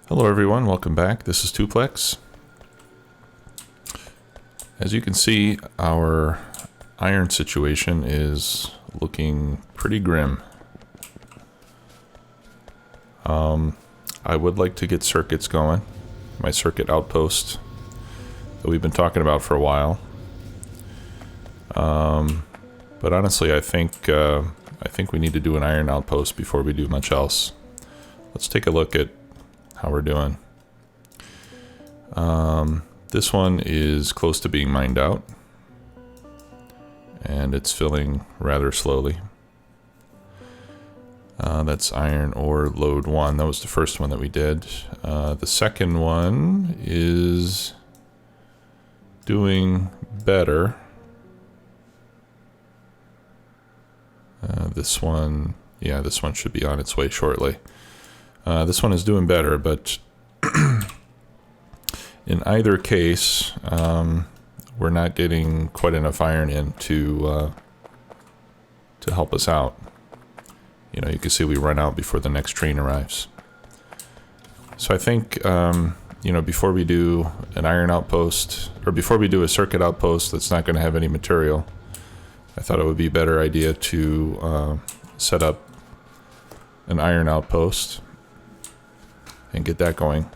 Hello everyone, welcome back. This is Tuplex. As you can see, our iron situation is looking pretty grim. I would like to get circuits going. My circuit outpost that we've been talking about for a while. But honestly, I think we need to do an iron outpost before we do much else. Let's take a look at how we're doing. This one is close to being mined out, and it's filling rather slowly. That's iron ore load 1. That was the first one that we did. The second one is doing better. This one should be on its way shortly. This one is doing better, but in either case, we're not getting quite enough iron in to help us out. You know, you can see we run out before the next train arrives. So I think, before we do an iron outpost, or before we do a circuit outpost that's not going to have any material, I thought it would be a better idea to set up an iron outpost and get that going.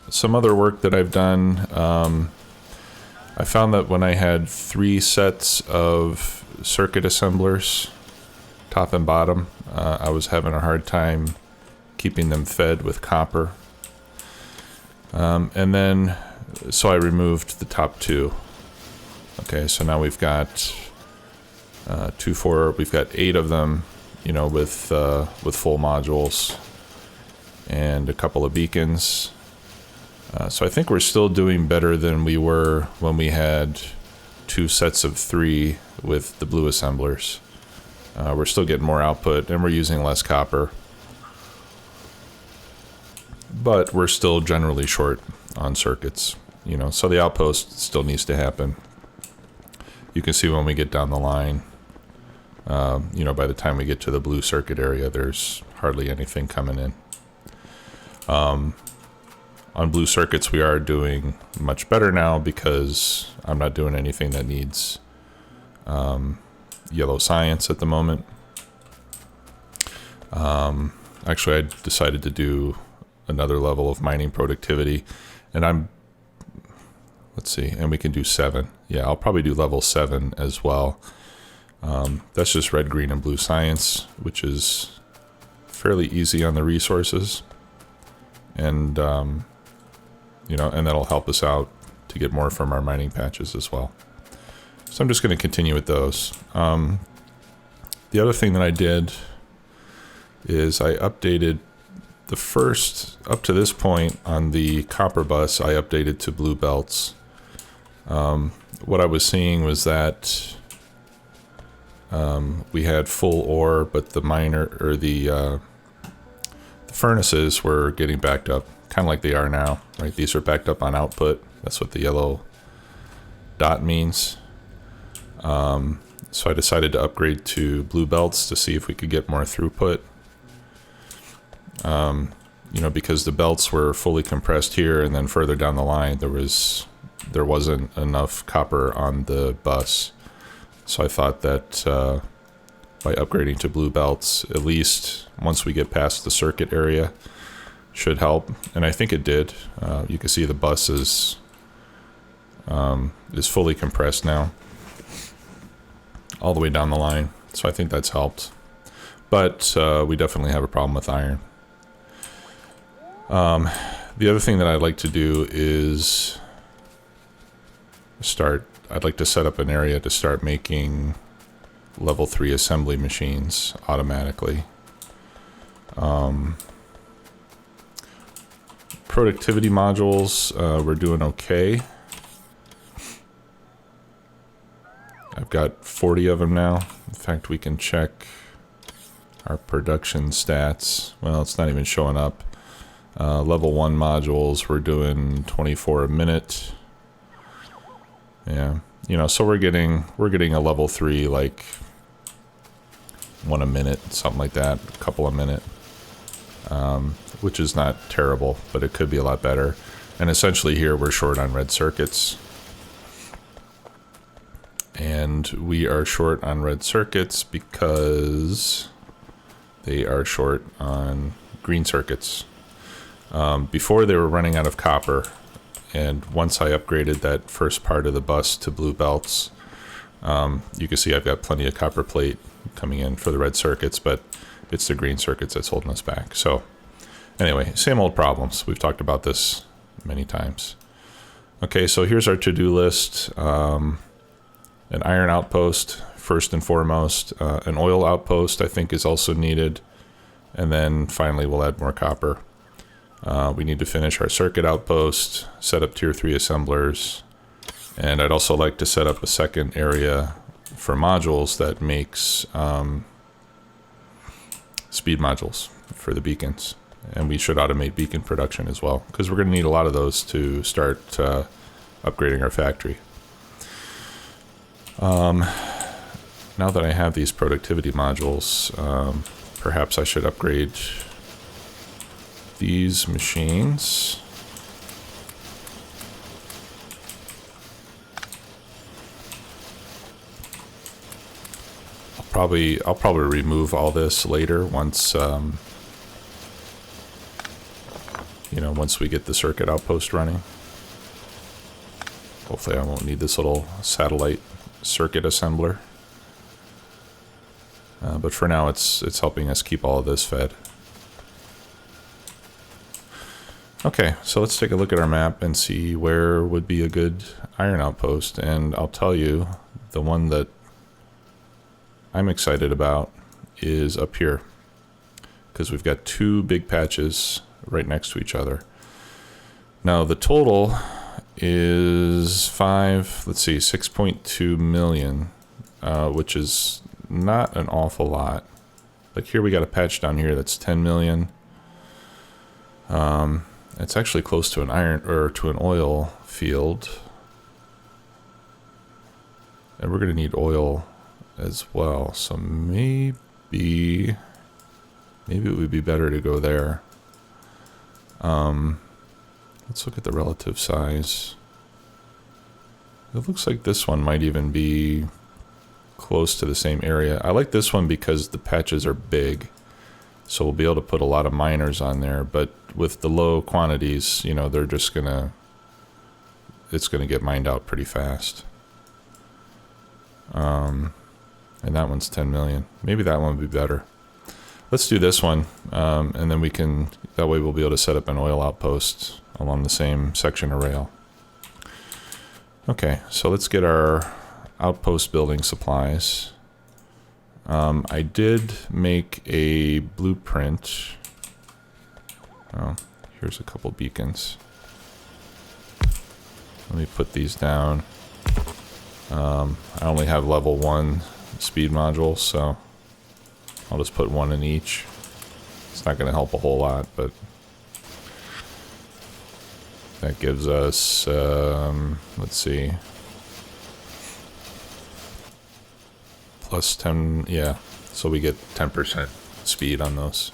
Some other work that I've done, I found that when I had 3 sets of circuit assemblers, top and bottom, I was having a hard time keeping them fed with copper. And then, so I removed the top 2. Okay, so now we've got 2, 4, we've got 8 of them, you know, with full modules and a couple of beacons. So I think we're still doing better than we were when we had 2 sets of 3 with the blue assemblers. We're still getting more output and we're using less copper. But we're still generally short on circuits, you know, so the outpost still needs to happen. You can see when we get down the line, by the time we get to the blue circuit area, there's hardly anything coming in. On blue circuits, we are doing much better now because I'm not doing anything that needs yellow science at the moment. Actually, I decided to do another level of mining productivity, and let's see, and we can do 7. Yeah, I'll probably do level 7 as well. That's just red, green, and blue science, which is fairly easy on the resources. And, and that'll help us out to get more from our mining patches as well. So I'm just going to continue with those. The other thing that I did is I updated the first, up to this point on the copper bus, I updated to blue belts. What I was seeing was that we had full ore, but the miner, or the furnaces were getting backed up, kind of like they are now, right? These are backed up on output. That's what the yellow dot means. So I decided to upgrade to blue belts to see if we could get more throughput. Because the belts were fully compressed here, and then further down the line there wasn't enough copper on the bus. So I thought that by upgrading to blue belts, at least once we get past the circuit area, should help. And I think it did. You can see the bus is fully compressed now, all the way down the line. So I think that's helped. But we definitely have a problem with iron. The other thing that I'd like to do is I'd like to set up an area to start making level 3 assembly machines automatically. Productivity modules, we're doing okay. I've got 40 of them now. In fact, we can check our production stats. Well, it's not even showing up. Level 1 modules, we're doing 24 a minute. Yeah, so we're getting a level 3, like 1 a minute, something like that, a couple a minute. which is not terrible, but it could be a lot better. And essentially here we're short on red circuits. And we are short on red circuits because they are short on green circuits. Before they were running out of copper, and once I upgraded that first part of the bus to blue belts, you can see I've got plenty of copper plate coming in for the red circuits, but it's the green circuits that's holding us back. So anyway, same old problems. We've talked about this many times. Okay, so here's our to-do list. An iron outpost, first and foremost. An oil outpost, I think, is also needed. And then finally, we'll add more copper. We need to finish our circuit outpost, set up tier 3 assemblers. And I'd also like to set up a second area for modules that makes speed modules for the beacons. And we should automate beacon production as well, because we're going to need a lot of those to start upgrading our factory. Now that I have these productivity modules, perhaps I should upgrade these machines. I'll probably remove all this later once you know, once we get the circuit outpost running. Hopefully I won't need this little satellite circuit assembler. But for now it's helping us keep all of this fed. Okay, so let's take a look at our map and see where would be a good iron outpost. And I'll tell you, the one that I'm excited about is up here, because we've got two big patches right next to each other. Now the total is 6.2 million, which is not an awful lot. Like here we got a patch down here that's 10 million. It's actually close to an iron or to an oil field, and we're gonna need oil as well. So maybe it would be better to go there. Let's look at the relative size. It looks like this one might even be close to the same area. I like this one because the patches are big, so we'll be able to put a lot of miners on there. But with the low quantities, you know, they're just it's gonna get mined out pretty fast. And that one's 10 million. Maybe that one would be better. Let's do this one, and then that way we'll be able to set up an oil outpost along the same section of rail. Okay, so let's get our outpost building supplies. I did make a blueprint. Oh, here's a couple beacons. Let me put these down. I only have level 1 speed modules, so I'll just put one in each. It's not going to help a whole lot, but that gives us, let's see, plus 10, yeah, so we get 10% speed on those.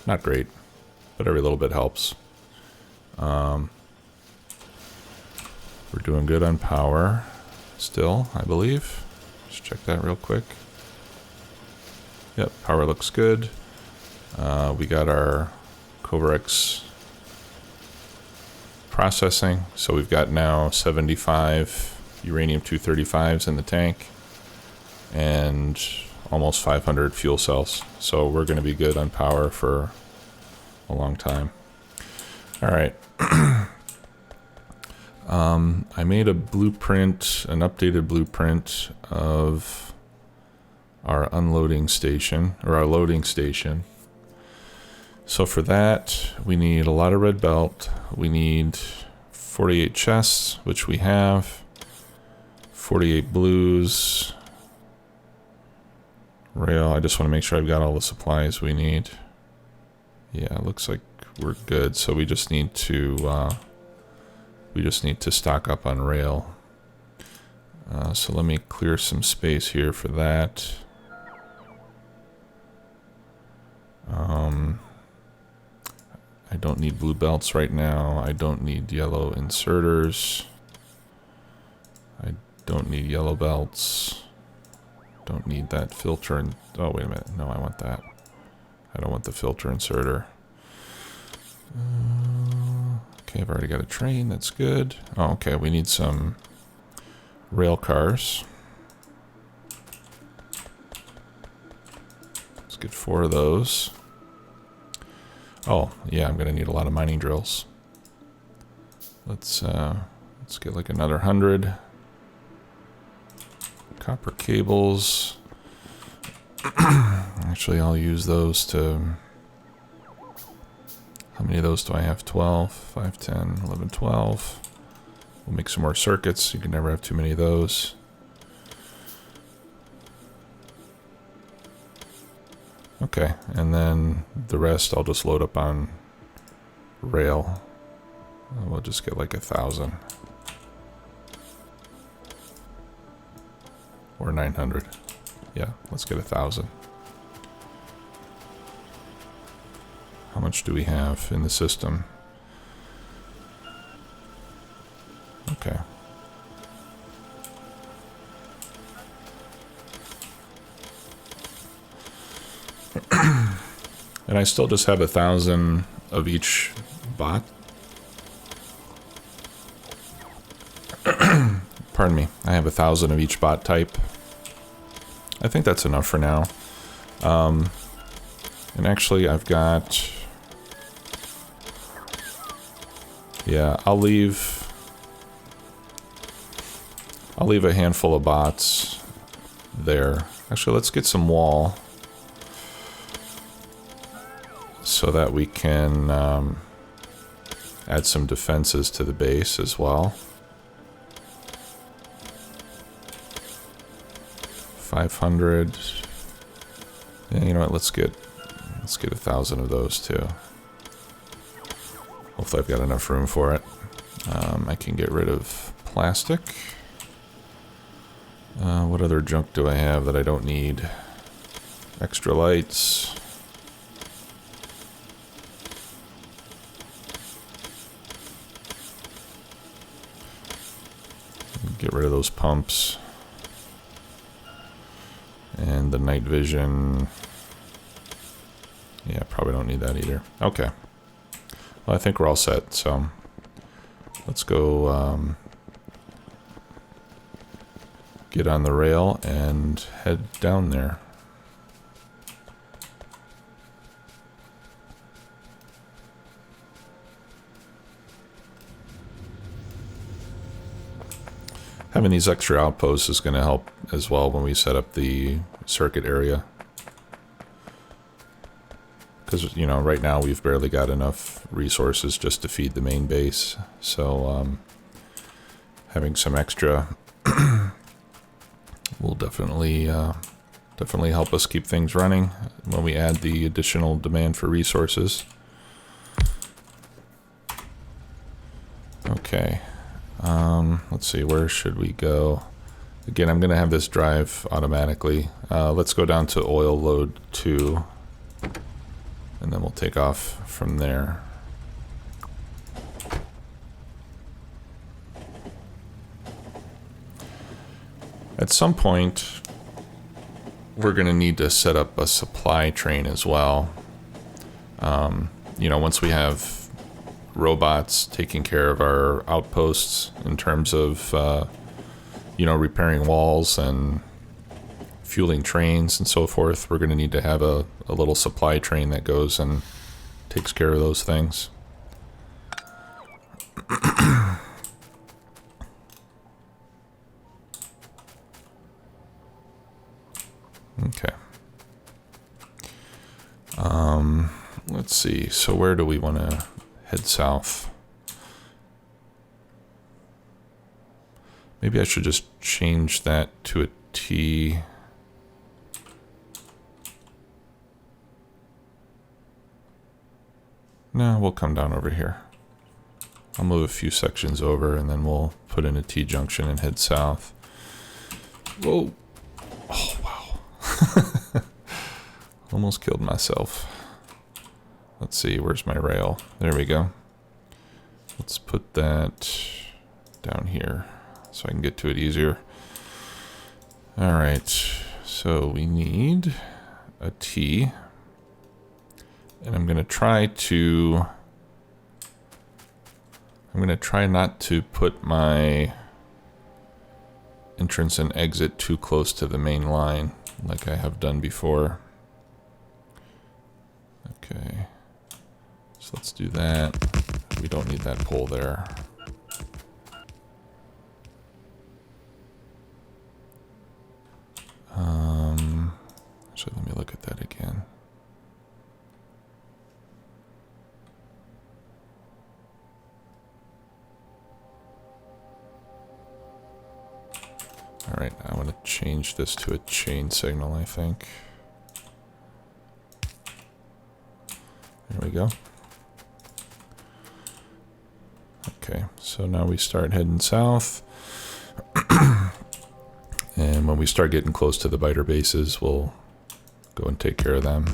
Not great, but every little bit helps. We're doing good on power still, I believe. Just check that real quick. Yep, power looks good. We got our Covarex processing, so we've got now 75 uranium-235s in the tank and almost 500 fuel cells. So we're going to be good on power for a long time. All right. I made a blueprint, an updated blueprint of our unloading station, or our loading station. So for that, we need a lot of red belt. We need 48 chests, which we have. 48 blues. Rail, I just want to make sure I've got all the supplies we need. Yeah, it looks like we're good. So we just need to stock up on rail. So let me clear some space here for that. don't need blue belts right now. I don't need yellow inserters. I don't need yellow belts. Don't need that filter. And oh, wait a minute. No, I want that. I don't want the filter inserter. Okay, I've already got a train. That's good. Oh, okay. We need some rail cars. Let's get 4 of those. Oh, yeah, I'm gonna need a lot of mining drills. Let's get like another 100. Copper cables. Actually, I'll use those to... How many of those do I have? 12, 5, 10, 11, 12. We'll make some more circuits. You can never have too many of those. Okay, and then the rest I'll just load up on rail. We'll just get like 1,000. Or 900. Yeah, let's get 1,000. How much do we have in the system? Okay. And I still just have 1,000 of each bot. Pardon me. I have 1,000 of each bot type. I think that's enough for now. And actually, I've got... Yeah, I'll leave a handful of bots there. Actually, let's get some wall so that we can add some defenses to the base as well. 500. Yeah, you know what? Let's get 1,000 of those too. Hopefully I've got enough room for it. I can get rid of plastic. What other junk do I have that I don't need? Extra lights. Get rid of those pumps. And the night vision. Yeah, probably don't need that either. Okay. Well, I think we're all set, so let's go get on the rail and head down there. Having these extra outposts is going to help as well when we set up the circuit area. Because, you know, right now we've barely got enough resources just to feed the main base. So, having some extra will definitely help us keep things running when we add the additional demand for resources. Okay. Let's see, where should we go? Again, I'm going to have this drive automatically. Let's go down to oil load 2. And then we'll take off from there. At some point, we're going to need to set up a supply train as well. You know, once we have robots taking care of our outposts in terms of, you know, repairing walls and fueling trains and so forth, we're going to need to have a little supply train that goes and takes care of those things. Okay. Let's see. So where do we want to head south? Maybe I should just change that to a T. No, we'll come down over here. I'll move a few sections over and then we'll put in a T-junction and head south. Whoa. Oh, wow. Almost killed myself. let's see, where's my rail? There we go. Let's put that down here so I can get to it easier. All right, so we need a T, and I'm gonna try not to put my entrance and exit too close to the main line like I have done before. Okay, so let's do that. We don't need that pole there. Actually, let me look at that again. All right, I want to change this to a chain signal, I think. There we go. Okay, so now we start heading south. And when we start getting close to the biter bases, we'll go and take care of them.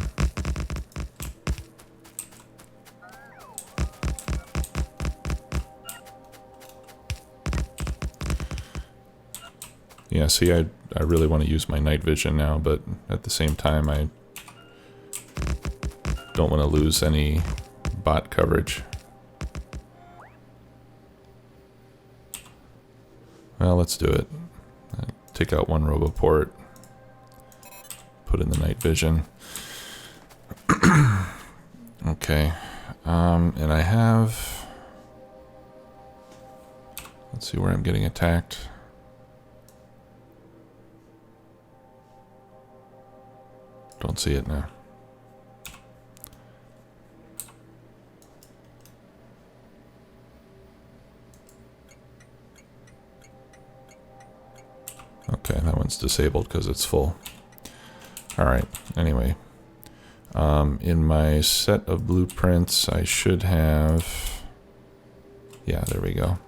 Yeah, see, I really want to use my night vision now, but at the same time, I don't want to lose any bot coverage. Well, let's do it. Take out one roboport, put in the night vision. Okay, and I have, let's see where I'm getting attacked. Don't see it now. Okay, that one's disabled because it's full. Alright, anyway. In my set of blueprints, I should have... Yeah, there we go.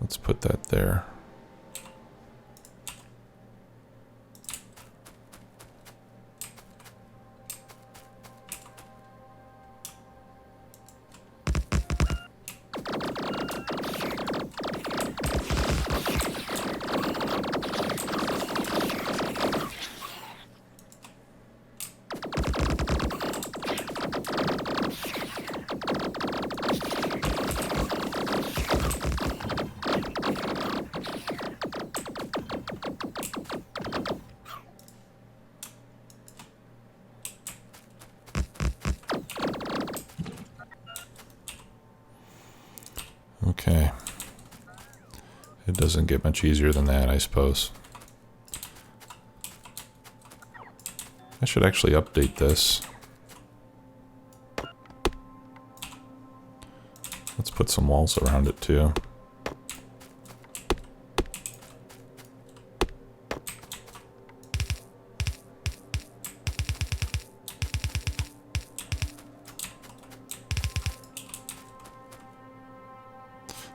Let's put that there. Okay. It doesn't get much easier than that, I suppose. I should actually update this. Let's put some walls around it too.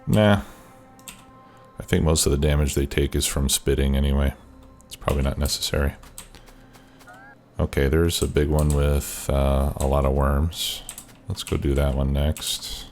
Nah. I think most of the damage they take is from spitting anyway. It's probably not necessary. Okay, there's a big one with a lot of worms. Let's go do that one next.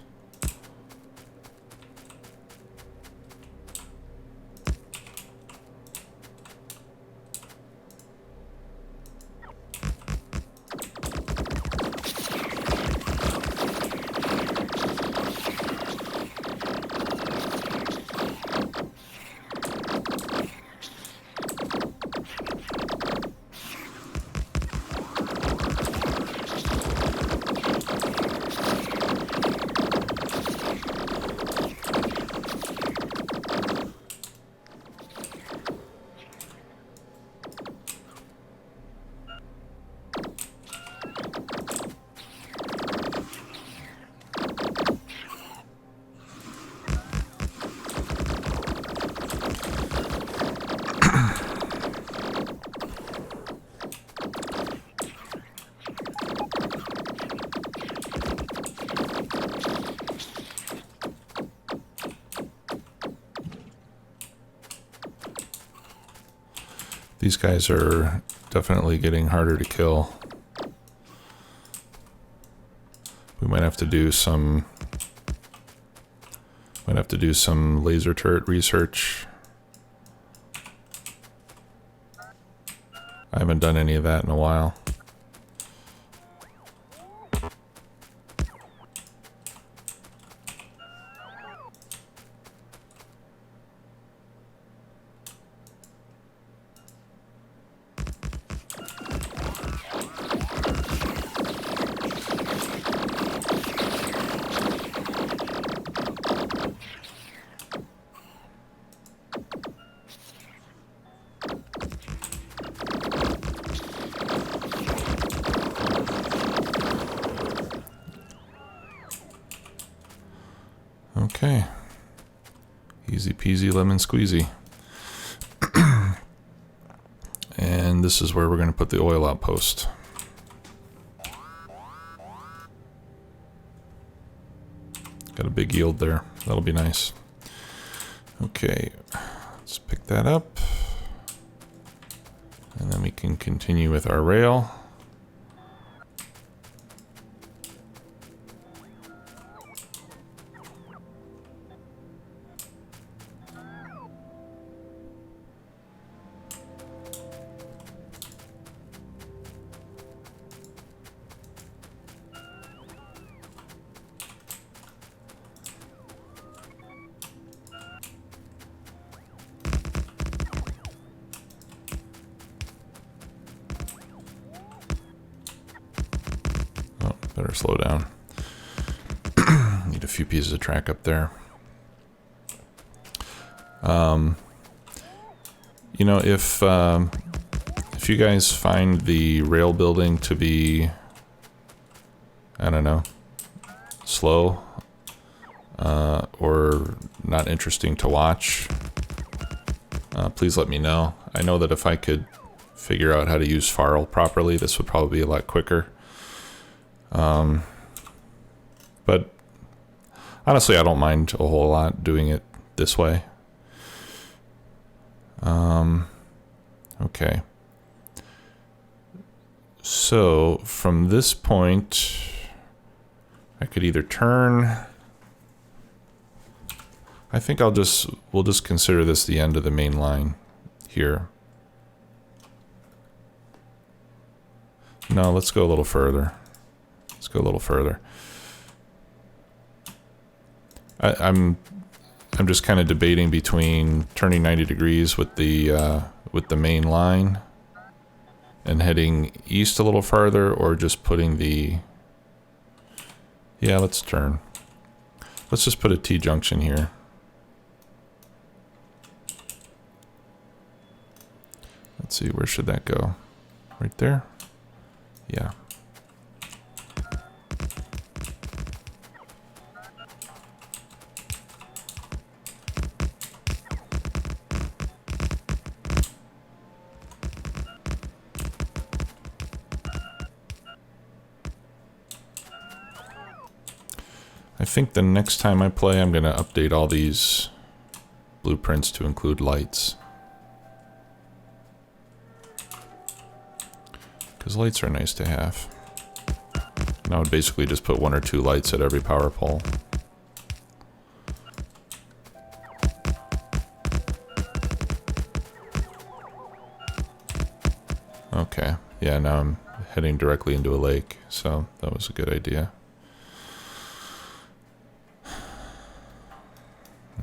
These guys are definitely getting harder to kill. We might have to do some laser turret research. I haven't done any of that in a while. Okay. Easy peasy lemon squeezy. And this is where we're going to put the oil outpost. Got a big yield there. That'll be nice. Okay, let's pick that up. And then we can continue with our rail. Better slow down. Need a few pieces of track up there. You know, if you guys find the rail building to be, I don't know, slow or not interesting to watch, please let me know. I know that if I could figure out how to use FARL properly, this would probably be a lot quicker. But honestly, I don't mind a whole lot doing it this way. Okay. So from this point, I could either turn. I think we'll just consider this the end of the main line here. No, let's go a little further. Let's go a little further. I'm just kind of debating between turning 90 degrees with the main line and heading east a little farther, or just putting the, yeah, let's turn. Let's just put a T-junction here. Let's see, where should that go? Right there? Yeah. I think the next time I play, I'm going to update all these blueprints to include lights. Because lights are nice to have. And I would basically just put 1 or 2 lights at every power pole. Okay, yeah, now I'm heading directly into a lake, so that was a good idea.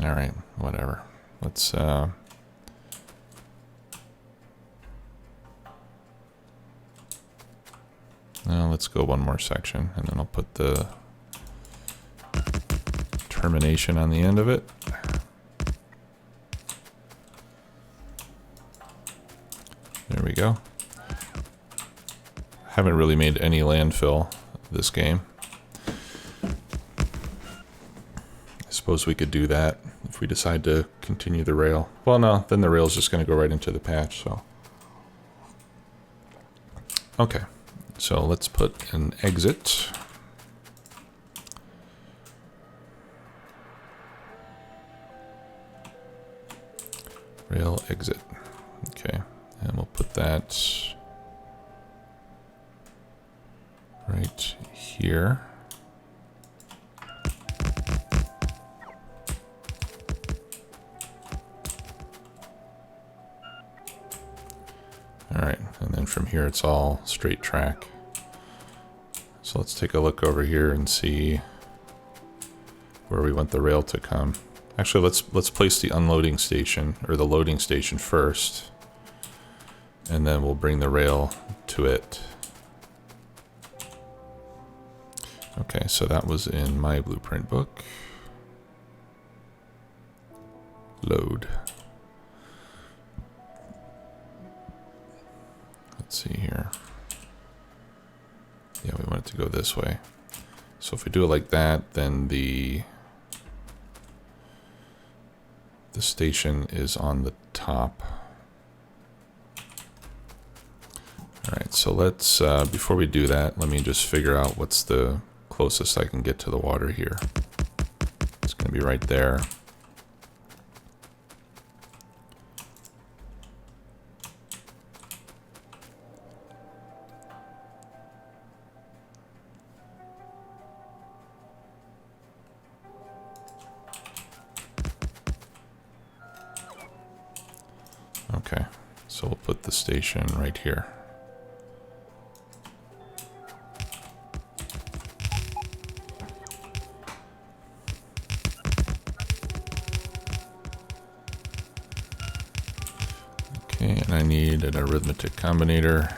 Alright, whatever. Let's let's go one more section, and then I'll put the termination on the end of it. There we go. Haven't really made any landfill this game. I suppose we could do that if we decide to continue the rail. Well, no, then the rail's just going to go right into the patch, so. Okay, so let's put an exit. Rail exit. Okay, and we'll put that right here. from here it's all straight track. So let's take a look over here and see where we want the rail to come. Actually, let's place the unloading station or the loading station first, and then we'll bring the rail to it. Okay, so that was in my blueprint book. Load. Let's see here. Yeah, we want it to go this way. So if we do it like that, then the station is on the top. All right, so let's, before we do that, let me just figure out what's the closest I can get to the water here. It's going to be right there. Okay, so we'll put the station right here. Okay, and I need an arithmetic combinator.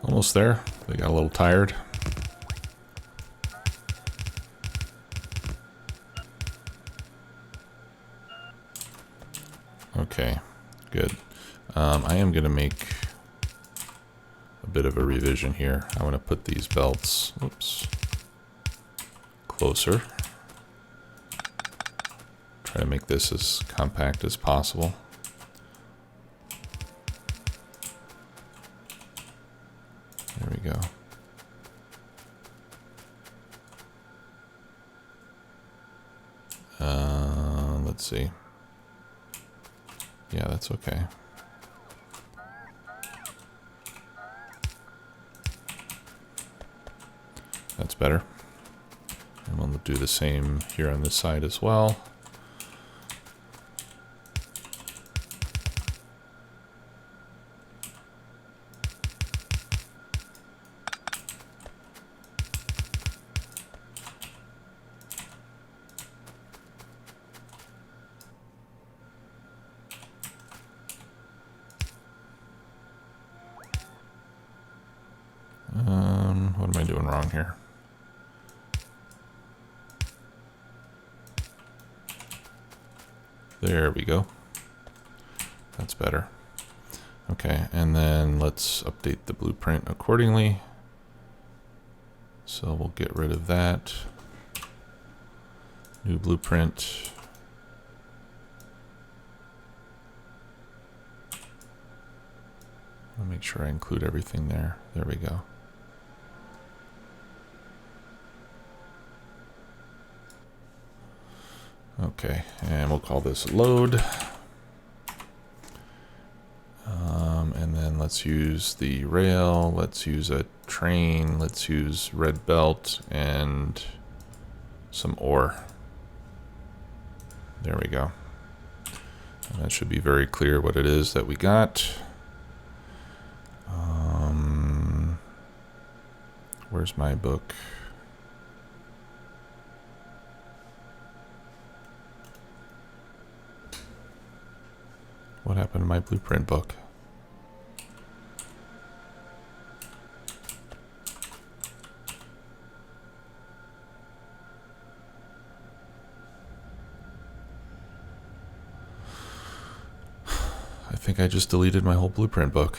Almost there. They got a little tired. Okay, good. I am going to make a bit of a revision here. I want to put these belts, whoops, closer. Try to make this as compact as possible. There we go. Let's see. Yeah, that's okay. That's better. And we'll do the same here on this side as well. What am I doing wrong here? There we go. That's better. Okay, and then let's update the blueprint accordingly. So we'll get rid of that. New blueprint. I'll make sure I include everything there. There we go. Okay, and we'll call this load. And then let's use the rail, let's use a train, let's use red belt and some ore. There we go. And that should be very clear what it is that we got. Where's my book? What happened to my blueprint book? I think I just deleted my whole blueprint book.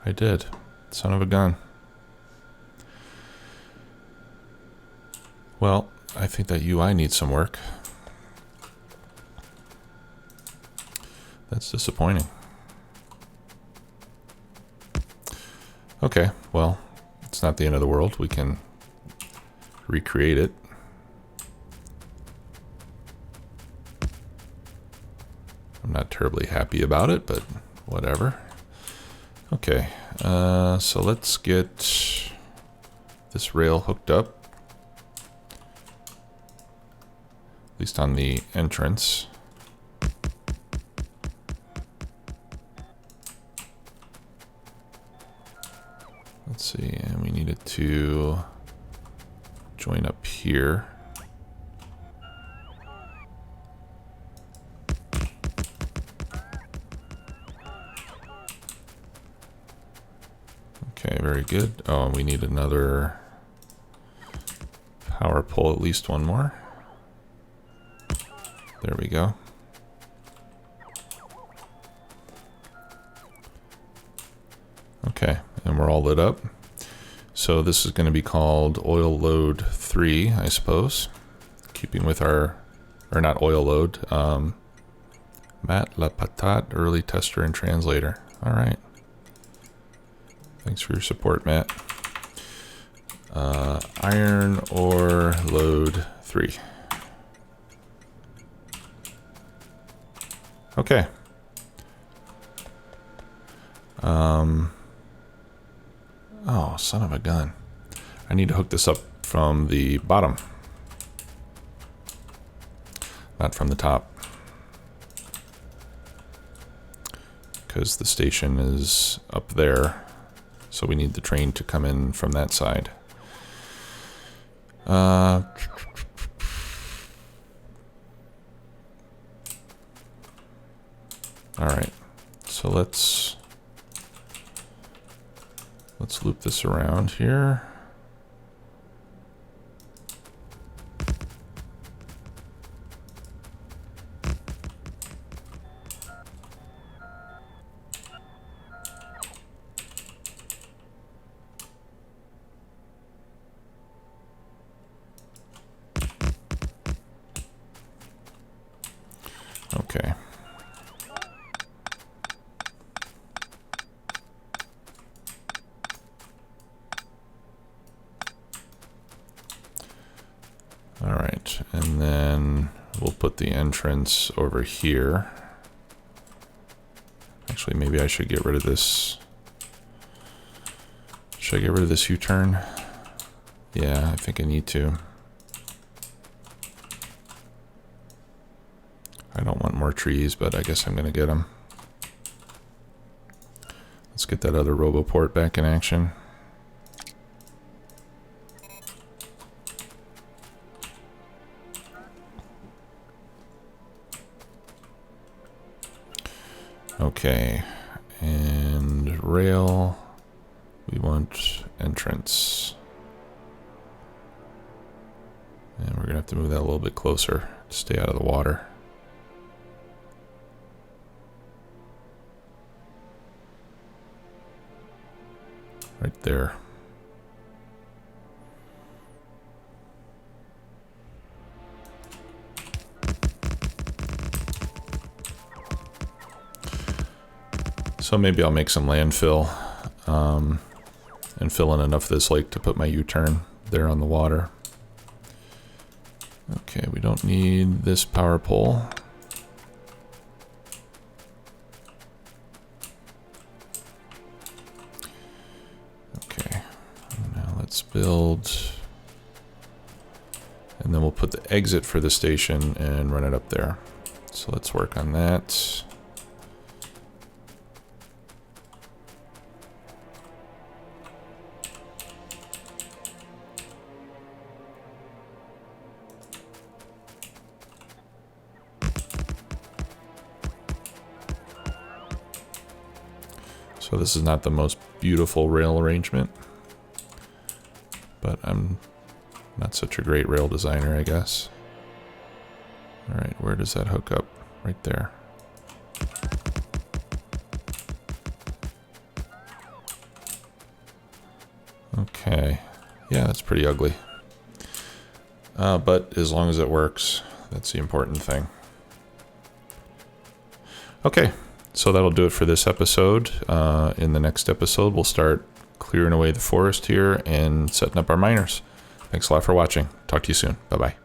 I did. Son of a gun. Well, I think that UI needs some work. That's disappointing. Okay, well, it's not the end of the world. We can recreate it. terribly happy about it, but whatever. Okay, so let's get this rail hooked up, at least on the entrance. Let's see, and we need it to join up here. Okay, very good. Oh, we need another power pole, at least one more. There we go. Okay, and we're all lit up. So this is going to be called oil load 3, I suppose. Keeping with our, or not oil load, Matt La Patate, early tester and translator. All right. Thanks for your support, Matt. Iron ore load 3. Okay. Oh, son of a gun. I need to hook this up from the bottom, not from the top, because the station is up there. So we need the train to come in from that side. All right, so let's loop this around here. Okay. All right, and then we'll put the entrance over here. Actually, maybe I should get rid of this. Should I get rid of this U-turn? Yeah, I think I need to. I don't want more trees, but I guess I'm going to get them. Let's get that other RoboPort back in action. Okay, and rail, we want entrance. And we're going to have to move that a little bit closer to stay out of the water. Right there. So maybe I'll make some landfill and fill in enough of this lake to put my U-turn there on the water. Okay, we don't need this power pole. Okay, now let's build, and then we'll put the exit for the station and run it up there. So let's work on that. So this is not the most beautiful rail arrangement, but I'm not such a great rail designer, I guess. All right, where does that hook up? Right there. Okay, yeah, that's pretty ugly. But as long as it works, that's the important thing. Okay. So that'll do it for this episode. In the next episode, we'll start clearing away the forest here and setting up our miners. Thanks a lot for watching. Talk to you soon. Bye-bye.